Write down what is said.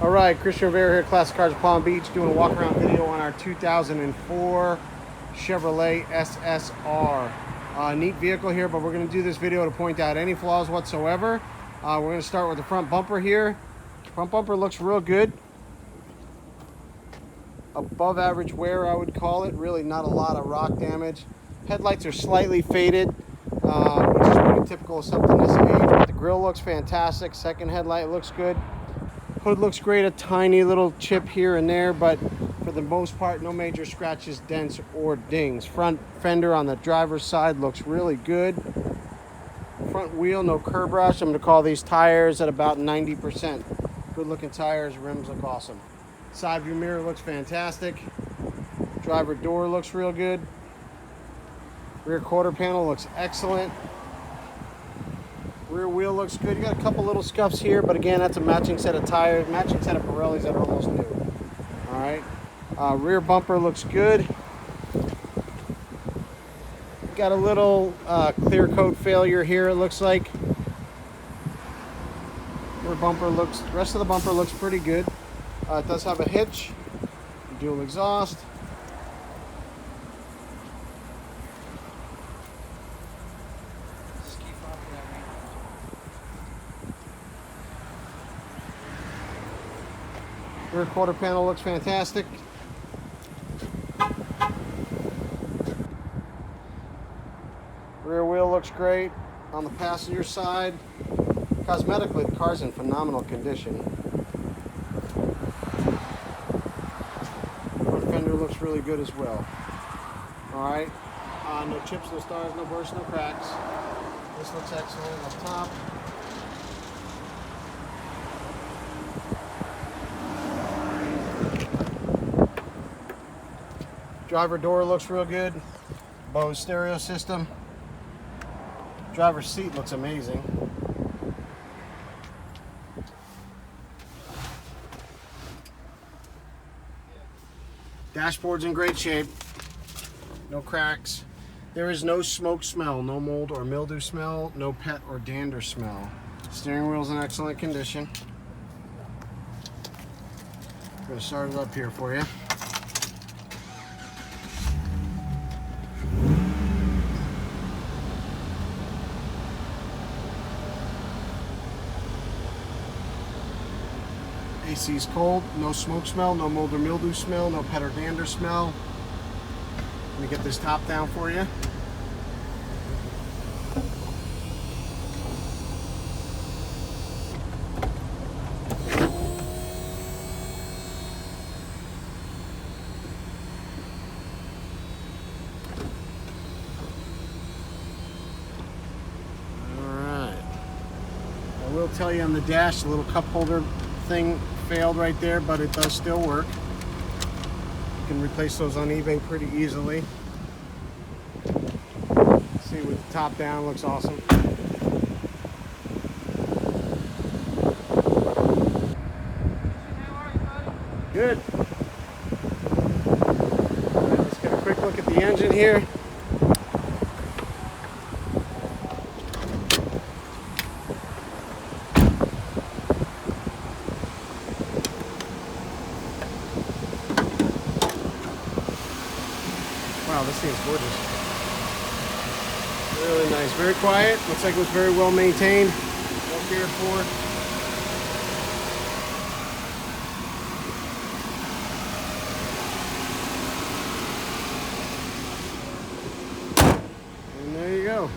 All right, Christian Rivera here, Classic Cars of Palm Beach, doing a walk around video on our 2004 Chevrolet SSR. Neat vehicle here, but we're going to do this video to point out any flaws whatsoever. We're going to start with the front bumper here. Front bumper looks real good. Above average wear, I would call it. Really not a lot of rock damage. Headlights are slightly faded, which is pretty typical of something this age, but the grille looks fantastic. Second headlight looks good. Hood looks great, a tiny little chip here and there, but for the most part, no major scratches, dents, or dings. Front fender on the driver's side looks really good. Front wheel, no curb rash. I'm going to call these tires at about 90%. Good looking tires, rims look awesome. Side view mirror looks fantastic. Driver door looks real good. Rear quarter panel looks excellent. Rear wheel looks good. You got a couple little scuffs here, but again, that's a matching set of tires, matching set of Pirellis that are almost new. All right. Rear bumper looks good. Got a little clear coat failure here, it looks like. Rear bumper looks, the rest of the bumper looks pretty good. It does have a hitch, dual exhaust. Rear quarter panel looks fantastic. Rear wheel looks great. On the passenger side, cosmetically, the car's in phenomenal condition. Front fender looks really good as well. All right, no chips, no stars, no bursts, no cracks. This looks excellent up top. Driver door looks real good. Bose stereo system. Driver's seat looks amazing. Dashboard's in great shape. No cracks. There is no smoke smell, no mold or mildew smell, no pet or dander smell. Steering wheel's in excellent condition. I'm going to start it up here for you. AC's cold, no smoke smell, no mold or mildew smell, no pet or dander smell. Let me get this top down for you. Alright. I will tell you on the dash, the little cup holder thing failed right there, but it does still work. You can replace those on eBay pretty easily. See, with the top down, looks awesome. Good. Let's get a quick look at the engine here. Wow, this thing's gorgeous. Really nice, very quiet. Looks like it was very well maintained, well cared for. And there you go.